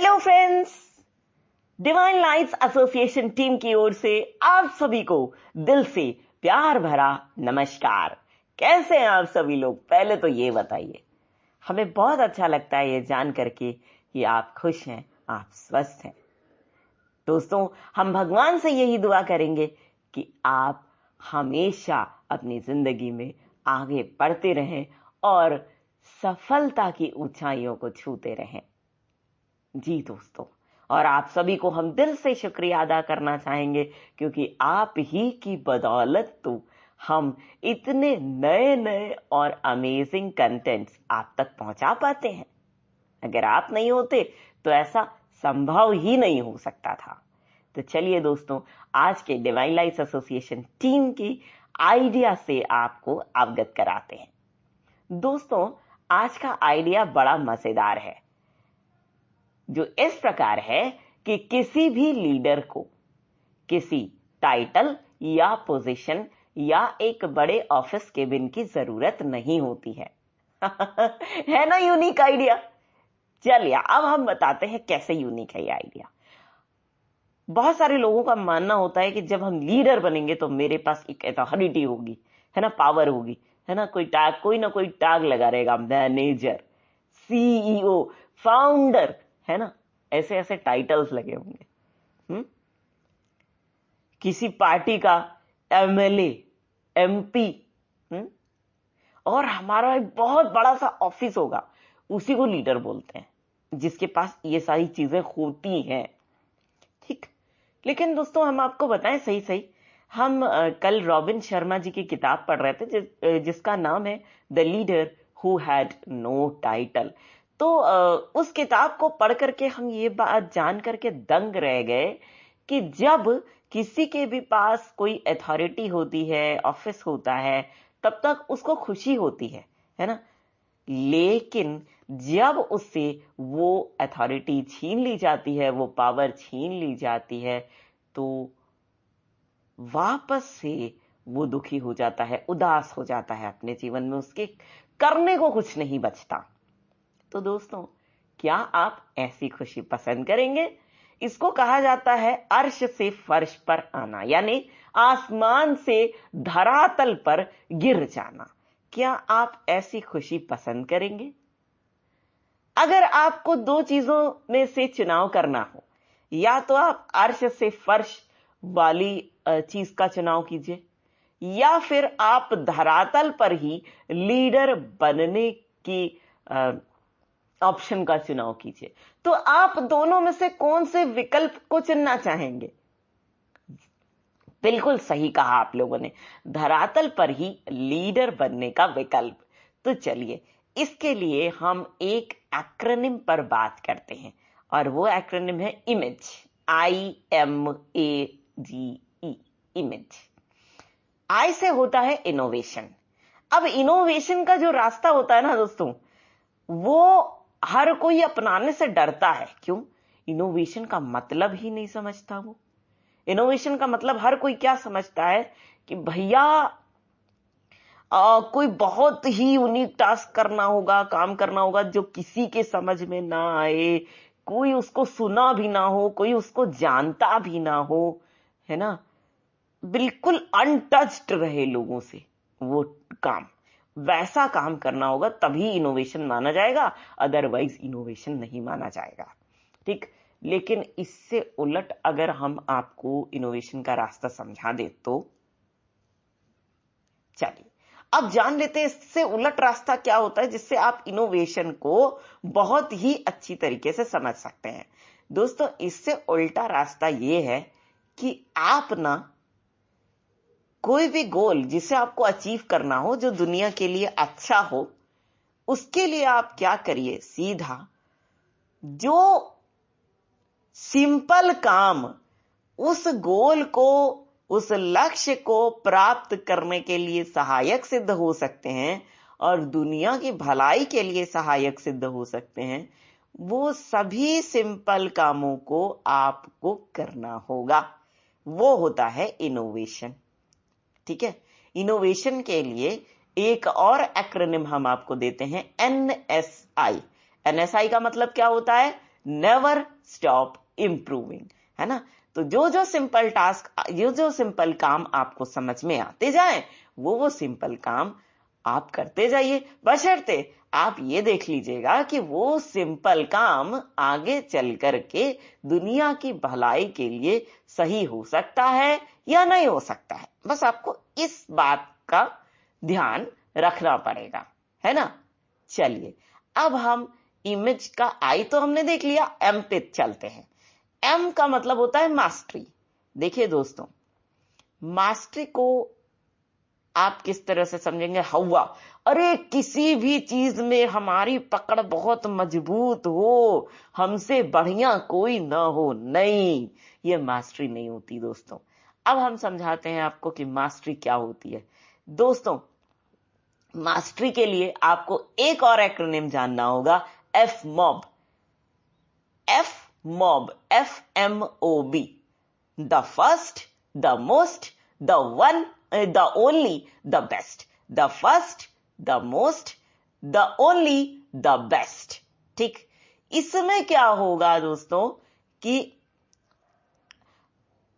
Hello friends, divine lights association team की ओर से आप सभी को दिल से प्यार भरा नमस्कार। कैसे हैं आप सभी लोग? पहले तो ये बताइए। हमें बहुत अच्छा लगता है ये जान करके कि आप खुश हैं, आप स्वस्थ हैं। दोस्तों, हम भगवान से यही दुआ करेंगे कि आप हमेशा अपनी जिंदगी में आगे बढ़ते रहें और सफलता की ऊंचाइयों को छूते रहें। जी दोस्तों, और आप सभी को हम दिल से शुक्रिया अदा करना चाहेंगे क्योंकि आप ही की बदौलत तो हम इतने नए नए और अमेजिंग कंटेंट्स आप तक पहुंचा पाते हैं। अगर आप नहीं होते तो ऐसा संभव ही नहीं हो सकता था। तो चलिए दोस्तों, आज के डिवाइन लाइट्स एसोसिएशन टीम की आइडिया से आपको अवगत कराते हैं। दोस्तों, आज का आइडिया बड़ा मजेदार है, जो इस प्रकार है कि किसी भी लीडर को किसी टाइटल या पोजीशन या एक बड़े ऑफिस केबिन की जरूरत नहीं होती है। है ना यूनिक आइडिया? चलिए अब हम बताते हैं कैसे यूनिक है ये आइडिया। बहुत सारे लोगों का मानना होता है कि जब हम लीडर बनेंगे तो मेरे पास एक अथॉरिटी होगी, है ना, पावर होगी, है ना, कोई ना कोई टैग लगा रहेगा, मैनेजर, सीईओ, फाउंडर, है ना, ऐसे ऐसे टाइटल्स लगे होंगे। किसी पार्टी का एमएलए, एमपी, और हमारा एक बहुत बड़ा सा ऑफिस होगा, उसी को लीडर बोलते हैं, जिसके पास ये सारी चीजें होती हैं। ठीक, लेकिन दोस्तों हम आपको बताएं सही हम कल रॉबिन शर्मा जी की किताब पढ़ रहे थे जिसका नाम है the leader who had no title. तो उस किताब को पढ़ करके हम ये बात जान करके दंग रह गए कि जब किसी के भी पास कोई अथॉरिटी होती है, ऑफिस होता है, तब तक उसको खुशी होती है ना, लेकिन जब उससे वो अथॉरिटी छीन ली जाती है, वो पावर छीन ली जाती है, तो वापस से वो दुखी हो जाता है, उदास हो जाता है, अपने जीवन में उसके करने को कुछ नहीं बचता। तो दोस्तों, क्या आप ऐसी खुशी पसंद करेंगे? इसको कहा जाता है अर्श से फर्श पर आना, यानी आसमान से धरातल पर गिर जाना। क्या आप ऐसी खुशी पसंद करेंगे? अगर आपको दो चीजों में से चुनाव करना हो, या तो आप अर्श से फर्श वाली चीज का चुनाव कीजिए, या फिर आप धरातल पर ही लीडर बनने की ऑप्शन का चुनाव कीजिए, तो आप दोनों में से कौन से विकल्प को चुनना चाहेंगे? बिल्कुल सही कहा आप लोगों ने, धरातल पर ही लीडर बनने का विकल्प। तो चलिए इसके लिए हम एक एक्रोनिम पर बात करते हैं, और वो एक्रोनिम है इमेज, IMAGE, इमेज। आई से होता है इनोवेशन। अब इनोवेशन का जो रास्ता होता है ना दोस्तों, वो हर कोई अपनाने से डरता है। क्यों? इनोवेशन का मतलब ही नहीं समझता वो। इनोवेशन का मतलब हर कोई क्या समझता है कि भैया कोई बहुत ही यूनिक टास्क करना होगा, काम करना होगा, जो किसी के समझ में ना आए, कोई उसको सुना भी ना हो, कोई उसको जानता भी ना हो, है ना, बिल्कुल अनटच्ड रहे लोगों से वो काम, वैसा काम करना होगा, तभी इनोवेशन माना जाएगा, अदरवाइज इनोवेशन नहीं माना जाएगा। ठीक, लेकिन इससे उलट अगर हम आपको इनोवेशन का रास्ता समझा दे तो चलिए अब जान लेते हैं इससे उलट रास्ता क्या होता है, जिससे आप इनोवेशन को बहुत ही अच्छी तरीके से समझ सकते हैं। दोस्तों, इससे उल्टा रास्ता यह है कि आप ना कोई भी गोल जिसे आपको अचीव करना हो, जो दुनिया के लिए अच्छा हो, उसके लिए आप क्या करिए, सीधा जो सिंपल काम उस गोल को, उस लक्ष्य को प्राप्त करने के लिए सहायक सिद्ध हो सकते हैं और दुनिया की भलाई के लिए सहायक सिद्ध हो सकते हैं, वो सभी सिंपल कामों को आपको करना होगा। वो होता है इनोवेशन। ठीक है, इनोवेशन के लिए एक और एक्रोनिम हम आपको देते हैं, NSI। NSI का मतलब क्या होता है? नेवर स्टॉप इम्प्रूविंग, है ना। तो जो सिंपल टास्क, जो सिंपल काम आपको समझ में आते जाए, वो सिंपल काम आप करते जाइए, बशर्ते आप ये देख लीजिएगा कि वो सिंपल काम आगे चल करके दुनिया की भलाई के लिए सही हो सकता है या नहीं हो सकता है। बस आपको इस बात का ध्यान रखना पड़ेगा, है ना। चलिए, अब हम इमेज का आई तो हमने देख लिया, एम पे चलते हैं। एम का मतलब होता है मास्टरी। देखिए दोस्तों, मास्टरी को आप किस तरह से समझेंगे? हवा, अरे किसी भी चीज में हमारी पकड़ बहुत मजबूत हो, हमसे बढ़िया कोई ना हो, नहीं, ये मास्टरी नहीं होती दोस्तों। अब हम समझाते हैं आपको कि मास्टरी क्या होती है। दोस्तों, मास्टरी के लिए आपको एक और एक्रोनिम जानना होगा, F mob. F mob, FMOB, the first, the most, the one, the only, the best. The first, the most, the only, the best. ठीक, इसमें क्या होगा दोस्तों कि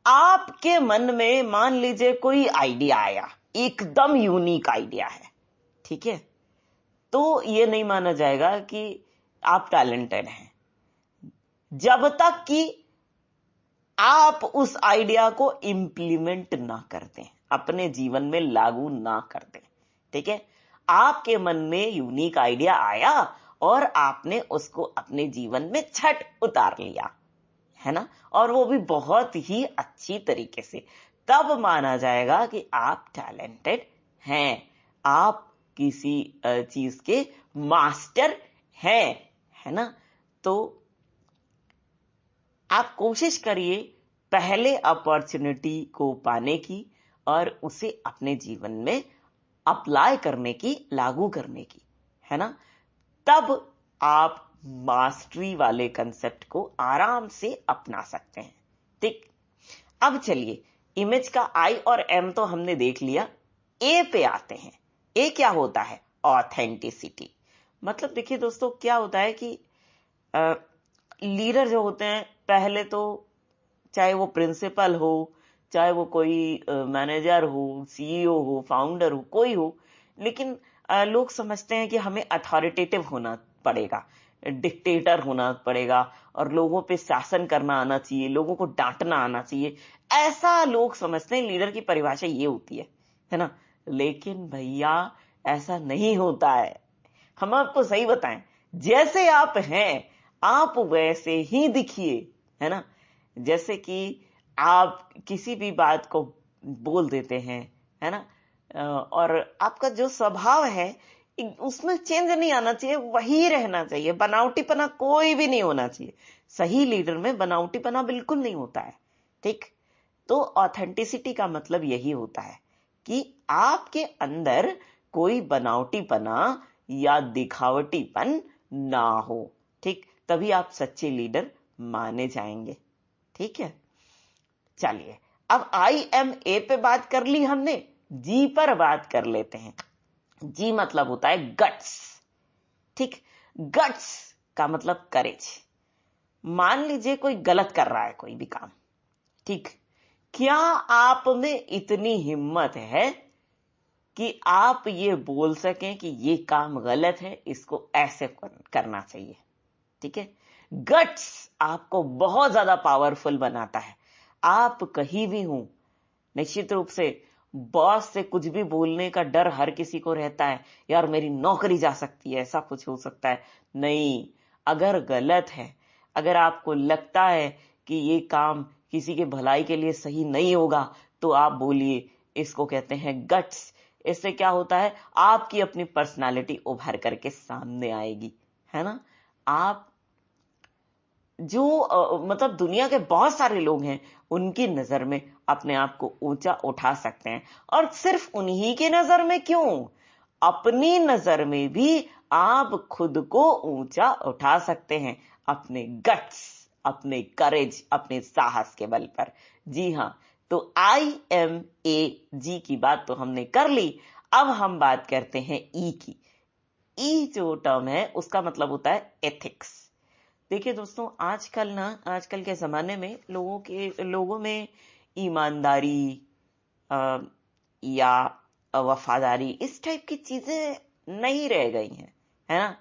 आपके मन में मान लीजिए कोई आइडिया आया, एकदम यूनिक आइडिया है, ठीक है, तो ये नहीं माना जाएगा कि आप टैलेंटेड हैं जब तक कि आप उस आइडिया को इंप्लीमेंट ना करते, अपने जीवन में लागू ना करते। ठीक है, आपके मन में यूनिक आइडिया आया और आपने उसको अपने जीवन में छट उतार लिया, है ना, और वो भी बहुत ही अच्छी तरीके से, तब माना जाएगा कि आप टैलेंटेड हैं, आप किसी चीज के मास्टर हैं, है ना। तो आप कोशिश करिए पहले अपॉर्चुनिटी को पाने की और उसे अपने जीवन में अप्लाई करने की, लागू करने की, है ना, तब आप मास्टरी वाले कंसेप्ट को आराम से अपना सकते हैं। ठीक, अब चलिए, इमेज का आई और एम तो हमने देख लिया, ए पे आते हैं। ए क्या होता है? ऑथेंटिसिटी। मतलब देखिए दोस्तों, क्या होता है कि लीडर जो होते हैं, पहले तो चाहे वो प्रिंसिपल हो, चाहे वो कोई मैनेजर हो, CEO हो, फाउंडर हो, कोई हो, लेकिन लोग समझते हैं कि हमें अथॉरिटेटिव होना पड़ेगा, डिक्टेटर होना पड़ेगा और लोगों पे शासन करना आना चाहिए, लोगों को डांटना आना चाहिए, ऐसा लोग समझते हैं। लीडर की परिभाषा ये होती है ना। लेकिन भैया ऐसा नहीं होता है। हम आपको सही बताएं, जैसे आप हैं आप वैसे ही दिखिए, है ना। जैसे कि आप किसी भी बात को बोल देते हैं, है ना, और आपका जो स्वभाव है उसमें चेंज नहीं आना चाहिए, वही रहना चाहिए, बनावटीपना कोई भी नहीं होना चाहिए। सही लीडर में बनावटीपना बिल्कुल नहीं होता है। ठीक, तो ऑथेंटिसिटी का मतलब यही होता है कि आपके अंदर कोई बनावटीपना या दिखावटीपन ना हो। ठीक, तभी आप सच्चे लीडर माने जाएंगे। ठीक है, चलिए, अब IMA पे बात कर ली हमने, जी पर बात कर लेते हैं। जी मतलब होता है गट्स। ठीक, गट्स का मतलब करेज। मान लीजिए कोई गलत कर रहा है कोई भी काम, ठीक, क्या आप में इतनी हिम्मत है कि आप ये बोल सकें कि ये काम गलत है, इसको ऐसे करना चाहिए? ठीक है, गट्स आपको बहुत ज्यादा पावरफुल बनाता है। आप कहीं भी हो, निश्चित रूप से बॉस से कुछ भी बोलने का डर हर किसी को रहता है, यार मेरी नौकरी जा सकती है, ऐसा कुछ हो सकता है। नहीं, अगर गलत है, अगर आपको लगता है कि ये काम किसी के भलाई के लिए सही नहीं होगा, तो आप बोलिए। इसको कहते हैं गट्स। इससे क्या होता है, आपकी अपनी पर्सनालिटी उभर करके सामने आएगी, है ना। आप जो मतलब दुनिया के बहुत सारे लोग हैं, उनकी नजर में अपने आप को ऊंचा उठा सकते हैं, और सिर्फ उन्हीं की नजर में क्यों, अपनी नजर में भी आप खुद को ऊंचा उठा सकते हैं, अपने गट्स, अपने करेज, अपने साहस के बल पर। जी हां, तो IMAG की बात तो हमने कर ली। अब हम बात करते हैं ई की। ई जो टर्म है उसका मतलब होता है एथिक्स। देखिए दोस्तों, आजकल के जमाने में लोगों में ईमानदारी अ, या वफादारी इस टाइप की चीजें नहीं रह गई हैं, है ना।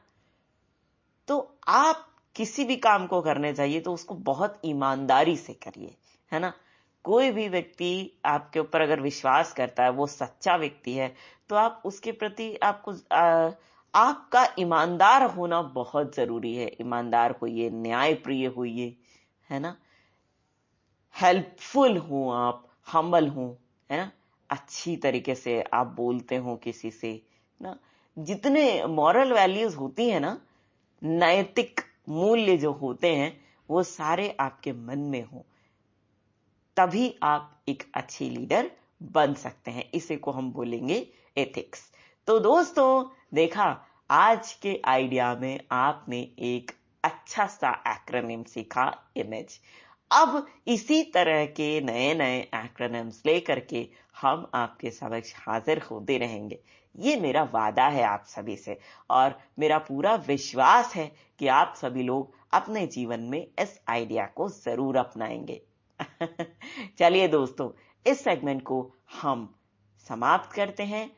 तो आप किसी भी काम को करने चाहिए तो उसको बहुत ईमानदारी से करिए, है ना। कोई भी व्यक्ति आपके ऊपर अगर विश्वास करता है, वो सच्चा व्यक्ति है, तो आप उसके प्रति आपका ईमानदार होना बहुत जरूरी है। ईमानदार होइए, न्यायप्रिय होइए, है ना। हेल्पफुल हो, आप हम्बल हो, है ना। अच्छी तरीके से आप बोलते हो किसी से ना। जितने मॉरल वैल्यूज होती है ना, नैतिक मूल्य जो होते हैं, वो सारे आपके मन में हो, तभी आप एक अच्छी लीडर बन सकते हैं। इसे को हम बोलेंगे एथिक्स। तो दोस्तों, देखा, आज के आइडिया में आपने एक अच्छा सा एक्रोनिम सीखा, इमेज। अब इसी तरह के नए नए एक्रोनिम्स लेकर के हम आपके समक्ष हाजिर होते रहेंगे। ये मेरा वादा है आप सभी से, और मेरा पूरा विश्वास है कि आप सभी लोग अपने जीवन में इस आइडिया को जरूर अपनाएंगे। चलिए दोस्तों, इस सेगमेंट को हम समाप्त करते हैं,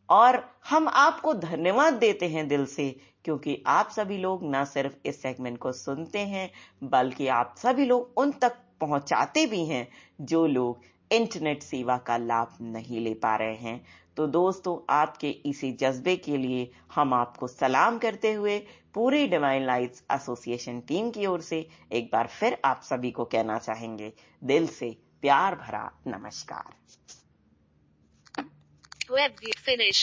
और हम आपको धन्यवाद देते हैं दिल से, क्योंकि आप सभी लोग ना सिर्फ इस सेगमेंट को सुनते हैं, बल्कि आप सभी लोग उन तक पहुंचाते भी हैं जो लोग इंटरनेट सेवा का लाभ नहीं ले पा रहे हैं। तो दोस्तों, आपके इसी जज्बे के लिए हम आपको सलाम करते हुए पूरी डिवाइन लाइट्स एसोसिएशन टीम की ओर से एक बार फिर आप सभी को कहना चाहेंगे, दिल से प्यार भरा नमस्कार। Web view finish.